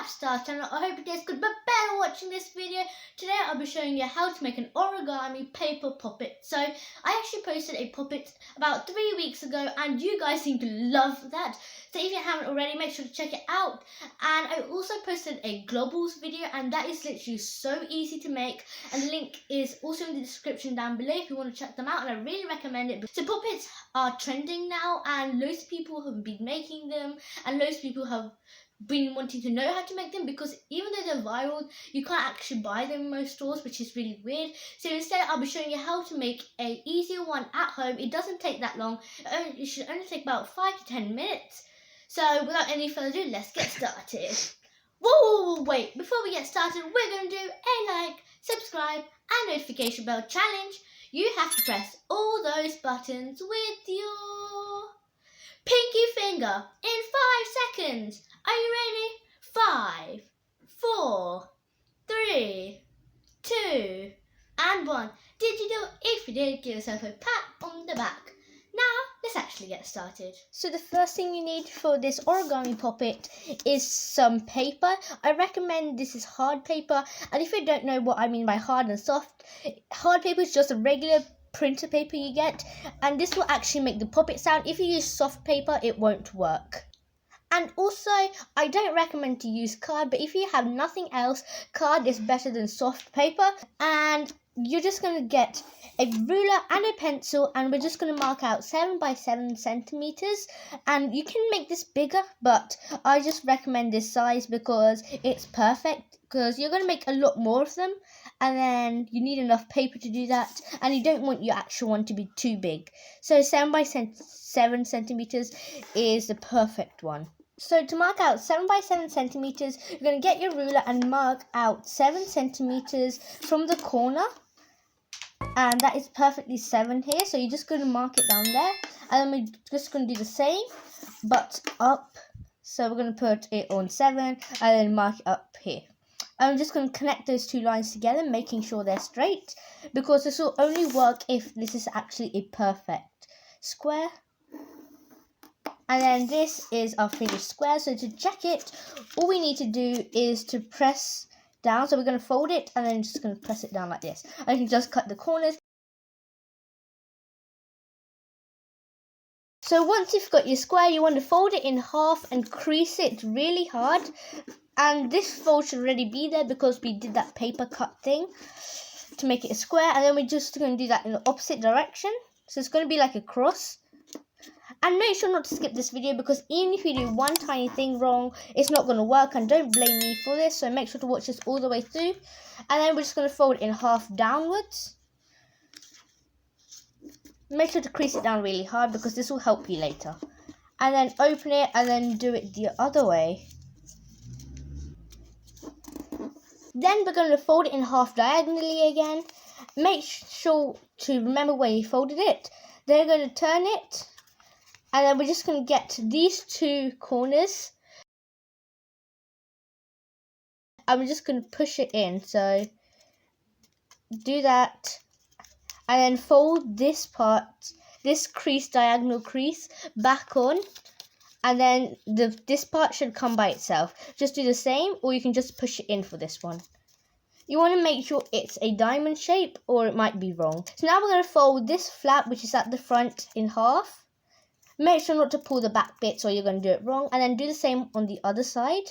Craft Star channel. I hope it tastes good, but better watching this video. Today I'll be showing you how to make an origami paper puppet. So I actually posted a puppet about 3 weeks ago and you guys seem to love that. So if you haven't already, make sure to check it out. And I also posted a globals video and that is literally so easy to make. And the link is also in the description down below if you want to check them out, and I really recommend it. So puppets are trending now and loads of people have been making them and loads of people have been wanting to know how to make them, because even though they're viral, you can't actually buy them in most stores, which is really weird. So instead I'll be showing you how to make an easier one at home. It doesn't take that long. It should only take about 5 to 10 minutes. So without any further ado, let's get started. Whoa, wait, before we get started, we're going to do a like, subscribe and notification bell challenge. You have to press all those buttons with your pinky finger in 5 seconds. Are you ready? 5, 4, 3, 2, and 1. Did you do it? If you did, give yourself a pat on the back. Now, let's actually get started. So the first thing you need for this origami puppet is some paper. I recommend this is hard paper. And if you don't know what I mean by hard and soft, hard paper is just a regular printer paper you get. And this will actually make the puppet sound. If you use soft paper, it won't work. And also, I don't recommend to use card, but if you have nothing else, card is better than soft paper. And you're just going to get a ruler and a pencil, and we're just going to mark out 7 by 7 centimeters. And you can make this bigger, but I just recommend this size because it's perfect, because you're going to make a lot more of them, and then you need enough paper to do that, and you don't want your actual one to be too big. So 7 by 7 centimeters is the perfect one. So to mark out 7 by 7 centimeters, you're going to get your ruler and mark out 7 centimeters from the corner. And that is perfectly 7 here. So you're just going to mark it down there. And then we're just going to do the same, but up. So we're going to put it on 7 and then mark it up here. And I'm just going to connect those two lines together, making sure they're straight, because this will only work if this is actually a perfect square. And then this is our finished square. So to check it, all we need to do is to press down. So we're going to fold it and then just going to press it down like this. And you can just cut the corners. So once you've got your square, you want to fold it in half and crease it really hard. And this fold should already be there because we did that paper cut thing to make it a square. And then we're just going to do that in the opposite direction. So it's going to be like a cross. And make sure not to skip this video, because even if you do one tiny thing wrong, it's not going to work. And don't blame me for this. So make sure to watch this all the way through. And then we're just going to fold it in half downwards. Make sure to crease it down really hard, because this will help you later. And then open it and then do it the other way. Then we're going to fold it in half diagonally again. Make sure to remember where you folded it. Then we're going to turn it. And then we're just going to get these two corners. And we're just going to push it in. So do that. And then fold this part, this crease, diagonal crease, back on. And then this part should come by itself. Just do the same, or you can just push it in for this one. You want to make sure it's a diamond shape, or it might be wrong. So now we're going to fold this flap, which is at the front, in half. Make sure not to pull the back bits or you're going to do it wrong. And then do the same on the other side.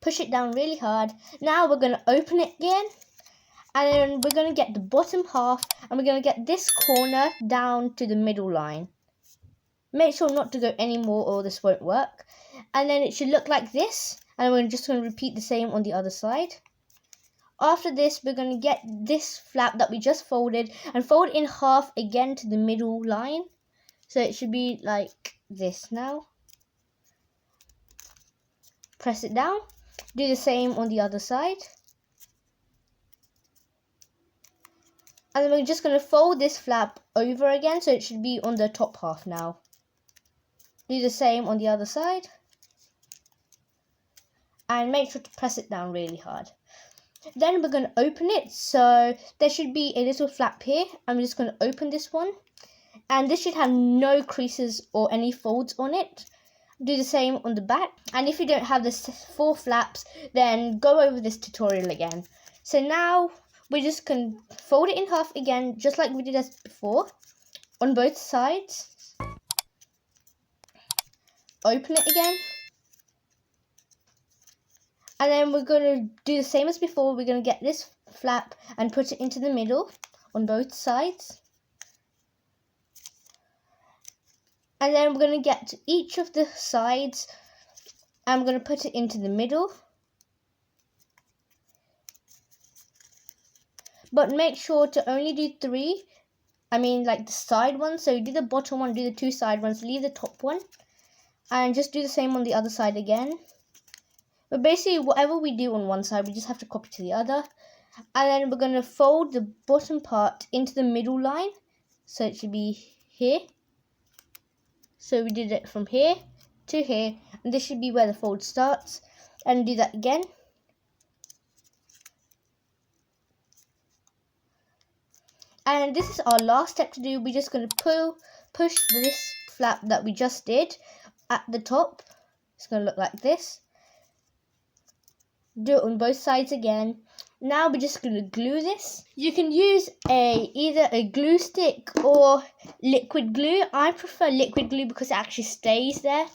Push it down really hard. Now we're going to open it again. And then we're going to get the bottom half. And we're going to get this corner down to the middle line. Make sure not to go any more or this won't work. And then it should look like this. And we're just going to repeat the same on the other side. After this, we're going to get this flap that we just folded and fold in half again to the middle line. So it should be like this now. Press it down. Do the same on the other side. And then we're just going to fold this flap over again. So it should be on the top half now. Do the same on the other side. And make sure to press it down really hard. Then we're going to open it. So there should be a little flap here. I'm just going to open this one. And this should have no creases or any folds on it. Do the same on the back. And if you don't have the 4 flaps, then go over this tutorial again. So now we're just going to fold it in half again, just like we did as before, on both sides. Open it again. And then we're going to do the same as before. We're going to get this flap and put it into the middle on both sides. And then we're going to get to each of the sides and we're going to put it into the middle. But make sure to only do 3. I mean like the side ones. So do the bottom one, do the 2 side ones, leave the top one. And just do the same on the other side again. But basically whatever we do on one side, we just have to copy to the other. And then we're going to fold the bottom part into the middle line. So it should be here. So we did it from here to here. And this should be where the fold starts. And do that again. And this is our last step to do. We're just going to push this flap that we just did at the top. It's going to look like this. Do it on both sides again. Now we're just going to glue this. You can use either a glue stick or liquid glue. I prefer liquid glue because it actually stays there.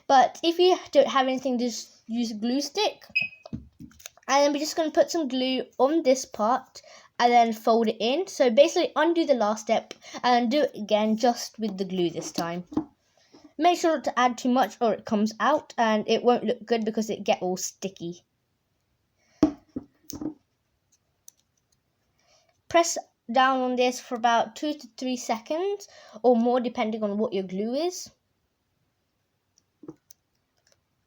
But if you don't have anything, just use a glue stick. And then we're just going to put some glue on this part and then fold it in. So basically undo the last step and do it again just with the glue this time. Make sure not to add too much or it comes out and it won't look good because it gets all sticky. Press down on this for about 2 to 3 seconds or more depending on what your glue is.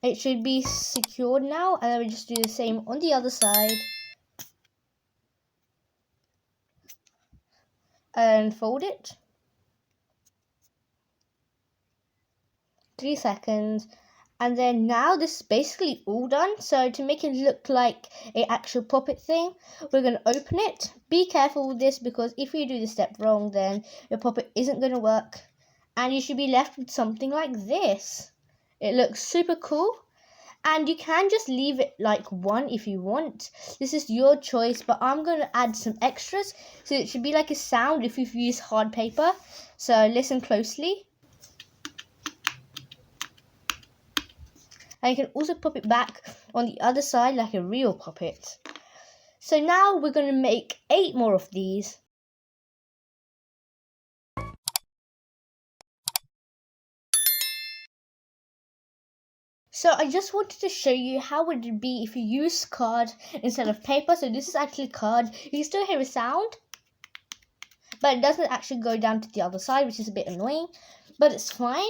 It should be secured now and then we just do the same on the other side. And fold it. 3 seconds. And then now this is basically all done. So to make it look like an actual puppet thing, we're going to open it. Be careful with this because if you do the step wrong, then your puppet isn't going to work. And you should be left with something like this. It looks super cool. And you can just leave it like 1 if you want. This is your choice, but I'm going to add some extras. So it should be like a sound if you've used hard paper. So listen closely. And you can also pop it back on the other side like a real puppet. So now we're going to make 8 more of these. So I just wanted to show you how would it be if you use card instead of paper. So this is actually card. You can still hear a sound, but it doesn't actually go down to the other side, which is a bit annoying. But it's fine.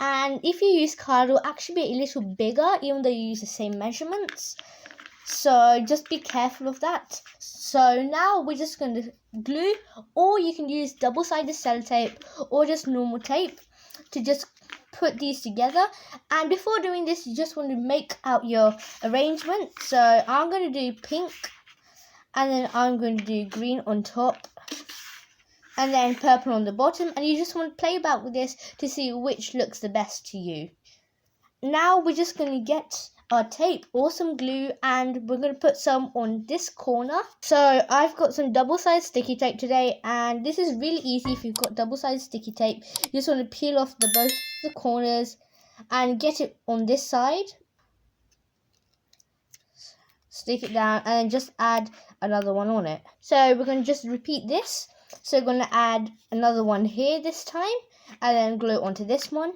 And if you use card, it will actually be a little bigger, even though you use the same measurements. So just be careful of that. So now we're just going to glue, or you can use double-sided sellotape or just normal tape to just put these together. And before doing this, you just want to make out your arrangement. So I'm going to do pink, and then I'm going to do green on top, and then purple on the bottom, and you just want to play about with this to see which looks the best to you. Now we're just going to get our tape or some glue, and we're going to put some on this corner. So I've got some double-sided sticky tape today, and this is really easy if you've got double-sided sticky tape. You just want to peel off both the corners and get it on this side. Stick it down and then just add another one on it. So we're going to just repeat this. So we're going to add another one here this time and then glue it onto this one.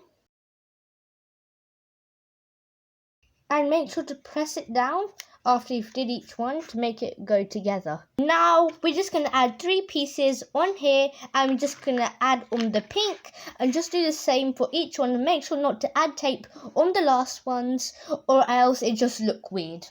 And make sure to press it down after you've did each one to make it go together. Now we're just going to add 3 pieces on here, and we're just going to add on the pink and just do the same for each one. And make sure not to add tape on the last ones or else it just look weird.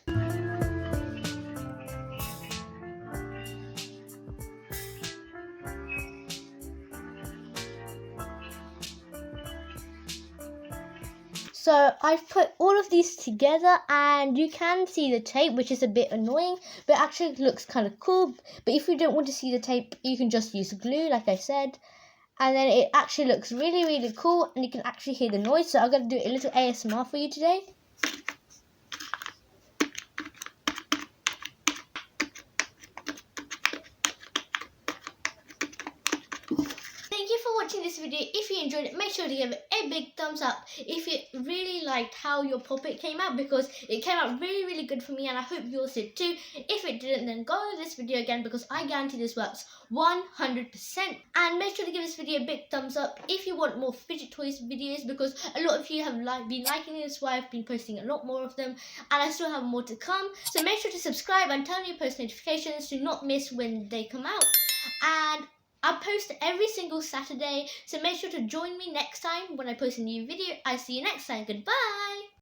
So I've put all of these together, and you can see the tape, which is a bit annoying, but actually looks kind of cool. But if you don't want to see the tape, you can just use glue, like I said. and then it actually looks really cool, and you can actually hear the noise. So I'm going to do a little ASMR for you today. Thank you for watching this video. If you enjoyed it, make sure to give it a big thumbs up if you really liked how your puppet came out, because it came out really good for me, and I hope yours did too. If it didn't, then go over this video again, because I guarantee this works 100%. And make sure to give this video a big thumbs up if you want more fidget toys videos, because a lot of you have been liking this, why I've been posting a lot more of them, and I still have more to come. So make sure to subscribe and turn on your post notifications to not miss when they come out. And I post every single Saturday, so make sure to join me next time when I post a new video. I'll see you next time. Goodbye!